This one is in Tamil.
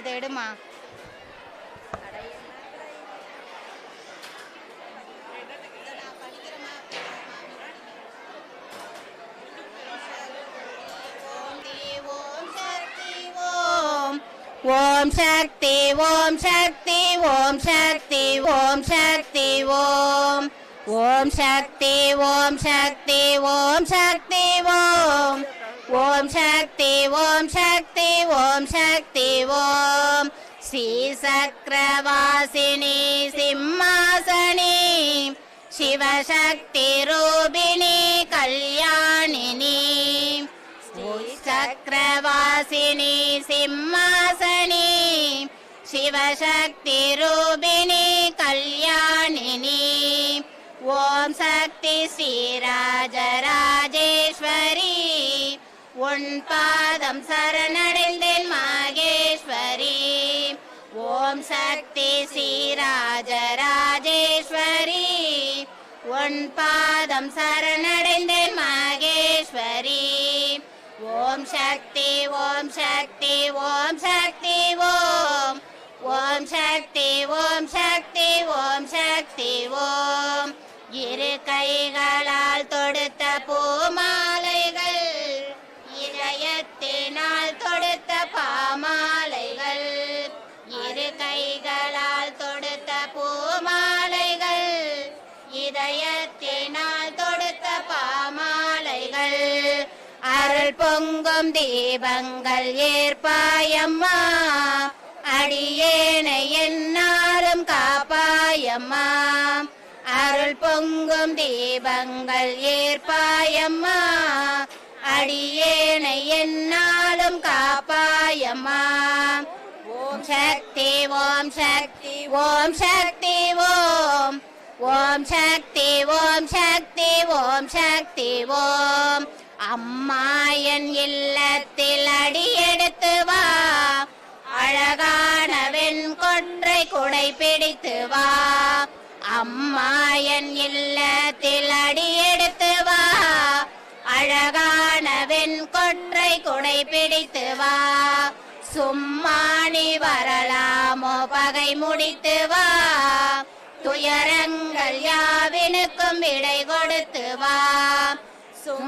அதை எடுமா. ஓம் சக்தி ஓம் சக்தி ஓம் சக்தி ஓம் சக்தி ஓம் ஓம் சக்தி ஓம் சக்தி ஓம் சக்தி ஓம் ஓம் சக்தி ஓம் சக்தி ஓம் சக்தி ஓம் ஸ்ரீ சக்கரவாசினி சிம்மாசனி சிவசக்தி ரூபிணி கல்யாணினி சக்கரவாசினி சிம்மாசனி சிவசக்தி ரூபிணி கல்யாணினி ஓம் சக்தி ஸ்ரீராஜராஜேஸ்வரி உன் பாதம் சரணடைந்தேன் மகேஸ்வரி ஓம் சக்தி ஸ்ரீராஜராஜேஸ்வரி உன் பாதம் சரணடைந்தேன் மகேஸ்வரி ஓம் சக்தி ஓம் சக்தி ஓம் சக்தி ஓம் ஓம் சக்தி ஓம் சக்தி ஓம் சக்தி ஓம் இரு கைகளால் தொடுத்த பூமாலைகள் இதயத்தினால் தொடுத்த பாமாலைகள் இரு கைகளால் தொடுத்த பூமாலைகள் இதயத்தினால் தொடுத்த பாமாலைகள் அருள் பொங்கும் தீபங்கள் ஏற்பாயம்மா அடியேனை என்னாலும் காப்பாயம்மா அருள் பொங்கும் தீபங்கள் ஏற்பாயம்மா அடியேனை என்னாலும் காப்பாயம்மா ஓம் சக்தி ஓம் சக்தி ஓம் சக்தி ஓம் ஓம் சக்தி ஓம் சக்தி ஓம் சக்தி ஓம் அம்மா என் இல்லத்தில் அடியெடுத்து வா அழகான வெண் கொன்றை குடை பிடித்து வா அம்மா என் இல்லத்தில் அடியெடுத்து வா அழகான வெண் கொன்றை குடை பிடித்து வா சும்மா நீ வரலாமோ பகை முடித்து வா துயரங்கள் யாவினுக்கும் விடை கொடுத்து வா